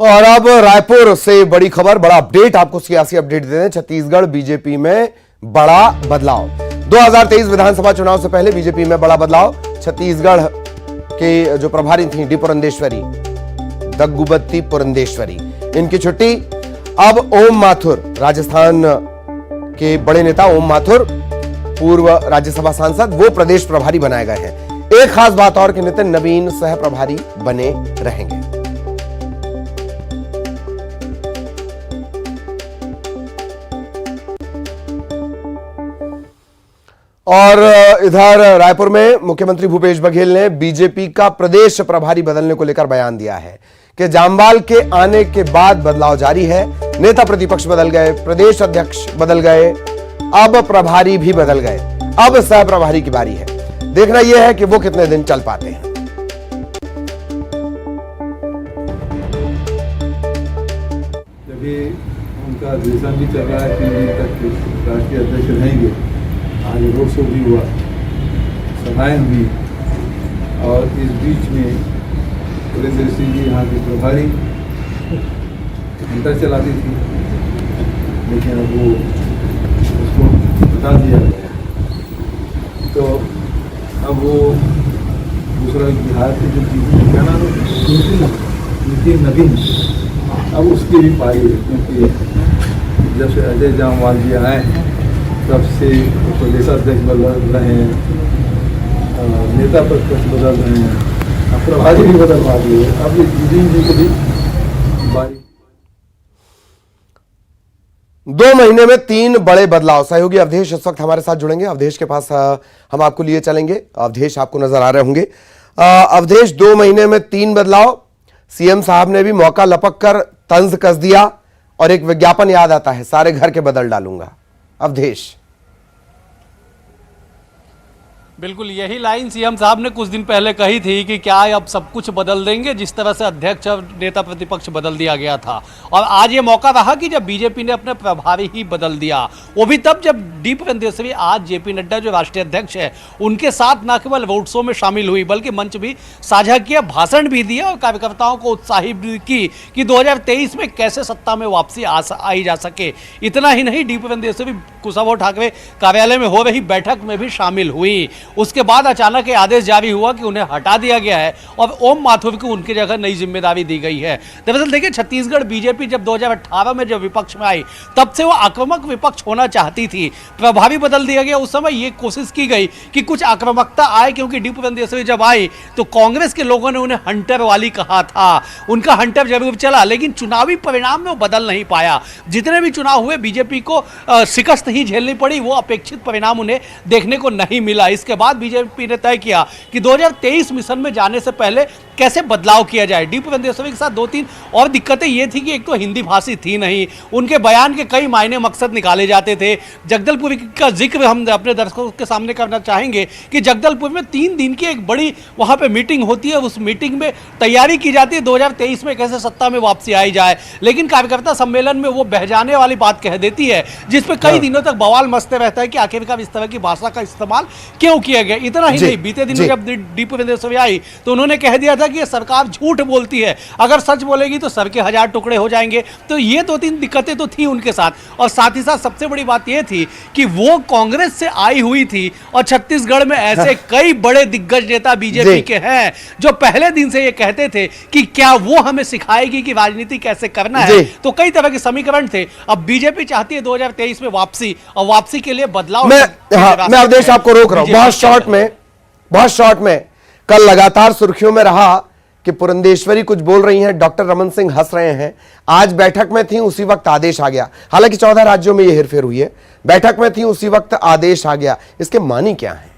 और अब रायपुर से बड़ी खबर, बड़ा अपडेट, आपको सियासी अपडेट दे दें। छत्तीसगढ़ बीजेपी में बड़ा बदलाव। 2023 विधानसभा चुनाव से पहले बीजेपी में बड़ा बदलाव। छत्तीसगढ़ के जो प्रभारी थी डी पुरंदेश्वरी, दग्गुबत्ती पुरंदेश्वरी, इनकी छुट्टी। अब ओम माथुर, राजस्थान के बड़े नेता ओम माथुर, पूर्व राज्यसभा सांसद, वो प्रदेश प्रभारी बनाए गए हैं। एक खास बात और कि नितिन नवीन सह प्रभारी बने रहेंगे। और इधर रायपुर में मुख्यमंत्री भूपेश बघेल ने बीजेपी का प्रदेश प्रभारी बदलने को लेकर बयान दिया है कि जामवाल के आने के बाद बदलाव जारी है। नेता प्रतिपक्ष बदल गए, प्रदेश अध्यक्ष बदल गए, अब प्रभारी भी बदल गए। अब सह प्रभारी की बारी है। देखना यह है कि वो कितने दिन चल पाते हैं। जबकि उनका अधिवेशन भी चल रहा है, 3 दिन तक राष्ट्रीय अध्यक्ष रहेंगे। आज रोड शो भी हुआ, सभाएं हुई, और इस बीच में पुरंदेश्वरी सिंह जी यहाँ की प्रभारी घंटा चलाती थी, लेकिन अब वो उसको हटा दिया गया। तो अब वो दूसरा बिहार के जो क्या नाम है, नितिन नवीन, अब उसकी भी पारी है। क्योंकि जब से अजय जामवाल जी आए हैं तब से प्रदेश अध्यक्ष बदल रहे हैं, नेता प्रतिपक्ष बदल रहे हैं, अब प्रभारी भी बदल पा रही है। अब जी के भी बारी। 2 महीने में 3 बड़े बदलाव। सहयोगी अवधेश इस वक्त हमारे साथ जुड़ेंगे। अवधेश के पास हम आपको लिए चलेंगे। अवधेश आपको नजर आ रहे होंगे। अवधेश, 2 महीने में 3 बदलाव। सीएम साहब ने भी मौका लपक कर तंज कस दिया और एक विज्ञापन याद आता है, सारे घर के बदल डालूंगा। अवधेश, बिल्कुल यही लाइन सीएम साहब ने कुछ दिन पहले कही थी कि क्या अब सब कुछ बदल देंगे, जिस तरह से अध्यक्ष और नेता प्रतिपक्ष बदल दिया गया था। और आज ये मौका रहा कि जब बीजेपी ने अपने प्रभारी ही बदल दिया, वो भी तब जब डी पुरंदेश्वरी आज जेपी नड्डा जो राष्ट्रीय अध्यक्ष है उनके साथ न केवल रोड शो में शामिल हुई बल्कि मंच भी साझा किया, भाषण भी दिया और कार्यकर्ताओं को उत्साहित भी की कि 2023 में कैसे सत्ता में वापसी आई जा सके। इतना ही नहीं, डी पुरंदेश्वरी कुशाभाऊ ठाकरे कार्यालय में हो रही बैठक में भी शामिल हुई। उसके बाद अचानक ये आदेश जारी हुआ कि उन्हें हटा दिया गया है और ओम माथुर को उनकी जगह नई जिम्मेदारी दी गई है। दरअसल देखिए, छत्तीसगढ़ बीजेपी जब 2018 में जब विपक्ष में आई तब से वो आक्रामक विपक्ष होना चाहती थी। प्रभारी बदल दिया गया। उस समय ये कोशिश की गई कि कुछ आक्रामकता आए, क्योंकि डी पुरंदेश्वरी जब आई तो कांग्रेस के लोगों ने उन्हें हंटर वाली कहा था। उनका हंटर जरूर चला, लेकिन चुनावी परिणाम में वो बदल नहीं पाया। जितने भी चुनाव हुए बीजेपी को शिकस्त ही झेलनी पड़ी, वो अपेक्षित परिणाम उन्हें देखने को नहीं मिला। इसके बाद बीजेपी ने तय किया कि 2023 मिशन में जाने से पहले कैसे बदलाव किया जाए। डी पुरंदेश्वरी के साथ 2-3 और दिक्कतें ये थी कि एक तो हिंदी भाषी थी नहीं, उनके बयान के कई मायने मकसद निकाले जाते थे। जगदलपुर का जिक्र हम अपने दर्शकों के सामने करना चाहेंगे कि जगदलपुर में 3 दिन की एक बड़ी वहां पे मीटिंग होती है। उस मीटिंग में तैयारी की जाती है 2023 में कैसे सत्ता में वापसी आई जाए, लेकिन कार्यकर्ता सम्मेलन में वो बहजाने वाली बात कह देती है, जिसपे कई दिनों तक बवाल मचते रहता है कि आखिरकार इस तरह की भाषा का इस्तेमाल क्यों किया गया। इतना ही नहीं, बीते दिनों जब डी पुरंदेश्वरी आई तो उन्होंने कह दिया था कि ये सरकार झूठ बोलती है, अगर सच बोलेगी तो सर के 1000 टुकड़े हो जाएंगे। तो ये 2-3 दिक्कतें तो थी उनके साथ। और साथ ही साथ सबसे बड़ी बात ये थी कि वो कांग्रेस से आई हुई थी और छत्तीसगढ़ में ऐसे कई बड़े दिग्गज नेता बीजेपी के हैं जो पहले दिन से ये कहते थे कि क्या वो हमें सिखाएगी कि राजनीति कैसे करना है। तो कई तरह के समीकरण थे। अब बीजेपी चाहती है 2023 में वापसी, और वापसी के लिए बदलाव। मैं अवधेश आपको रोक रहा हूं बहुत शॉर्ट में। कल लगातार सुर्खियों में रहा कि पुरंदेश्वरी कुछ बोल रही हैं, डॉक्टर रमन सिंह हंस रहे हैं। आज बैठक में थी, उसी वक्त आदेश आ गया। हालांकि 14 राज्यों में यह हेरफेर हुई है। बैठक में थी, उसी वक्त आदेश आ गया। इसके मानी क्या है?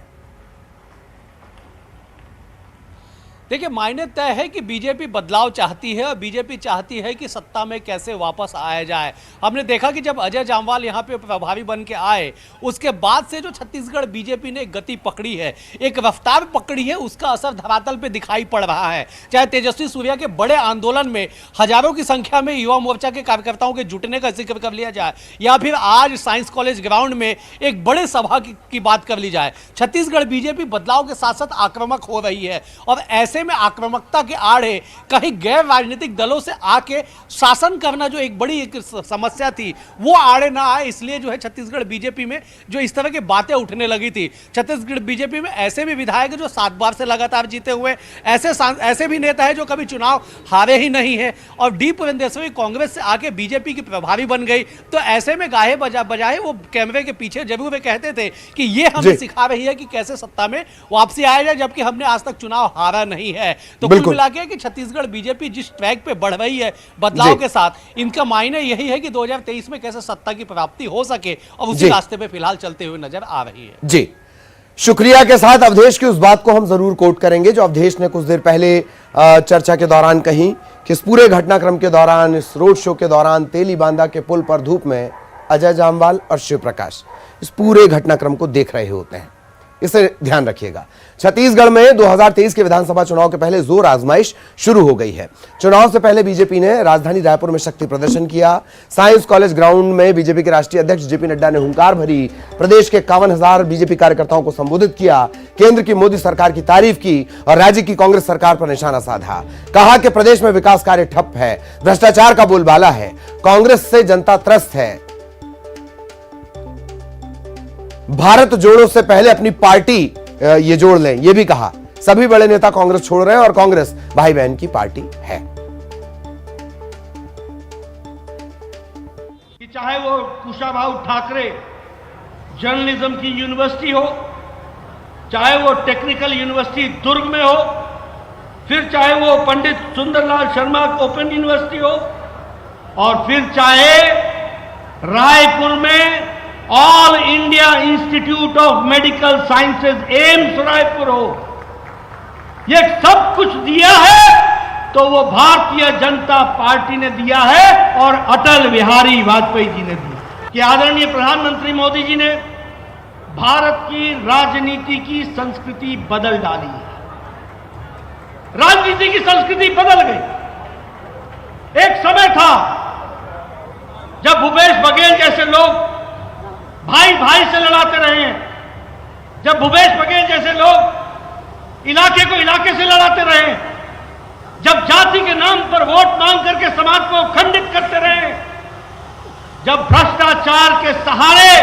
देखिए, मायने तय है कि बीजेपी बदलाव चाहती है और बीजेपी चाहती है कि सत्ता में कैसे वापस आया जाए। हमने देखा कि जब अजय जामवाल यहाँ पे प्रभारी बन के आए, उसके बाद से जो छत्तीसगढ़ बीजेपी ने गति पकड़ी है, एक रफ्तार पकड़ी है, उसका असर धरातल पे दिखाई पड़ रहा है। चाहे तेजस्वी सूर्या के बड़े आंदोलन में हजारों की संख्या में युवा मोर्चा के कार्यकर्ताओं के जुटने का जिक्र कर लिया जाए, या फिर आज साइंस कॉलेज ग्राउंड में एक बड़े सभा की बात कर ली जाए, छत्तीसगढ़ बीजेपी बदलाव के साथ साथ आक्रामक हो रही है। और ऐसे ऐसे में आक्रामकता के आड़े कहीं गैर राजनीतिक दलों से आके शासन करना जो एक बड़ी एक समस्या थी वो आड़े ना आए, इसलिए जो है छत्तीसगढ़ बीजेपी में जो इस तरह की बातें उठने लगी थी। छत्तीसगढ़ बीजेपी में ऐसे भी विधायक जो 7 बार से लगातार जीते हुए, ऐसे भी नेता है जो कभी चुनाव हारे ही नहीं है, और डी पुरंदेश्वरी कांग्रेस से आके बीजेपी की प्रभारी बन गई। तो ऐसे में गाहे बजाए वो कैमरे के पीछे जरूर वे कहते थे कि ये हमें सिखा रही है कि कैसे सत्ता में वापसी आया जाए, जबकि हमने आज तक चुनाव हारा नहीं है। तो कुल मिला के कि छत्तीसगढ़ बीजेपी जिस ट्रैक पे बढ़ रही है बदलाव के साथ, इनका मायने यही है कि 2023 में कैसे सत्ता की प्राप्ति हो सके, और उसी रास्ते पे फिलहाल चलते हुए नजर आ रही है। जी, शुक्रिया के साथ अवधेश की उस बात को हम जरूर कोट करेंगे जो अवधेश ने कुछ देर पहले चर्चा के दौरान कही कि इस पूरे घटनाक्रम के दौरान, इस रोड शो के दौरान तेली बांधा के पुल पर धूप में अजय जामवाल और शिव प्रकाश इस पूरे घटनाक्रम को देख रहे होते हैं। इसे ध्यान रखिएगा। छत्तीसगढ़ में 2023 के विधानसभा चुनाव के पहले जोर आजमाइश शुरू हो गई है। चुनाव से पहले बीजेपी ने राजधानी रायपुर में शक्ति प्रदर्शन किया। साइंस कॉलेज ग्राउंड में बीजेपी के राष्ट्रीय अध्यक्ष जेपी नड्डा ने हुंकार भरी। प्रदेश के 51,000 बीजेपी कार्यकर्ताओं को संबोधित किया। केंद्र की मोदी सरकार की तारीफ की और राज्य की कांग्रेस सरकार पर निशाना साधा। कहा कि प्रदेश में विकास कार्य ठप है, भ्रष्टाचार का बोलबाला है, कांग्रेस से जनता त्रस्त है। भारत जोड़ो से पहले अपनी पार्टी ये जोड़ लें, ये भी कहा। सभी बड़े नेता कांग्रेस छोड़ रहे हैं और कांग्रेस भाई बहन की पार्टी है। कि चाहे वो कुशाभाऊ ठाकरे जर्नलिज्म की यूनिवर्सिटी हो, चाहे वो टेक्निकल यूनिवर्सिटी दुर्ग में हो, फिर चाहे वो पंडित सुंदरलाल शर्मा ओपन यूनिवर्सिटी हो, और फिर चाहे रायपुर में all India institute of medical sciences AIIMS Raipur हो, ये सब कुछ दिया है तो वो भारतीय जनता पार्टी ने दिया है और अटल बिहारी वाजपेयी जी ने दिया। कि आदरणीय प्रधानमंत्री मोदी जी ने भारत की राजनीति की संस्कृति बदल डाली है। राजनीति की संस्कृति बदल गई। एक समय था जब भूपेश बघेल जैसे लोग भाई भाई से लड़ाते रहे हैं, जब भूपेश बघेल जैसे लोग इलाके को इलाके से लड़ाते रहे, जब जाति के नाम पर वोट मांग करके समाज को खंडित करते रहे, जब भ्रष्टाचार के सहारे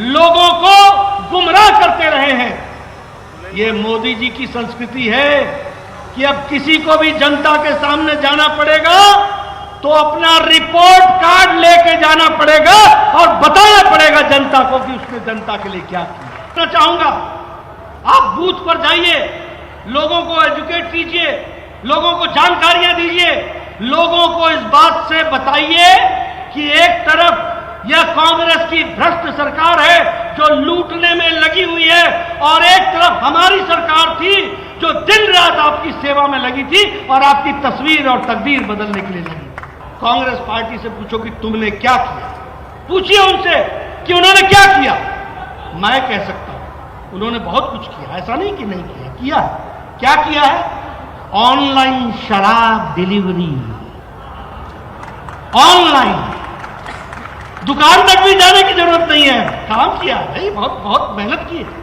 लोगों को गुमराह करते रहे हैं, ये मोदी जी की संस्कृति है कि अब किसी को भी जनता के सामने जाना पड़ेगा तो अपना रिपोर्ट कार्ड लेके जाना पड़ेगा और बताना पड़ेगा जनता को कि उसने जनता के लिए क्या किया। मैं चाहूंगा आप बूथ पर जाइए, लोगों को एजुकेट कीजिए, लोगों को जानकारियां दीजिए, लोगों को इस बात से बताइए कि एक तरफ यह कांग्रेस की भ्रष्ट सरकार है जो लूटने में लगी हुई है, और एक तरफ हमारी सरकार थी जो दिन रात आपकी सेवा में लगी थी और आपकी तस्वीर और तकदीर बदलने के लिए लगी। कांग्रेस पार्टी से पूछो कि तुमने क्या किया, पूछिए उनसे कि उन्होंने क्या किया। मैं कह सकता हूं उन्होंने बहुत कुछ किया, ऐसा नहीं कि नहीं किया, किया है। क्या किया है? ऑनलाइन शराब डिलीवरी, ऑनलाइन, दुकान तक भी जाने की जरूरत नहीं है, काम किया है, बहुत बहुत मेहनत की है।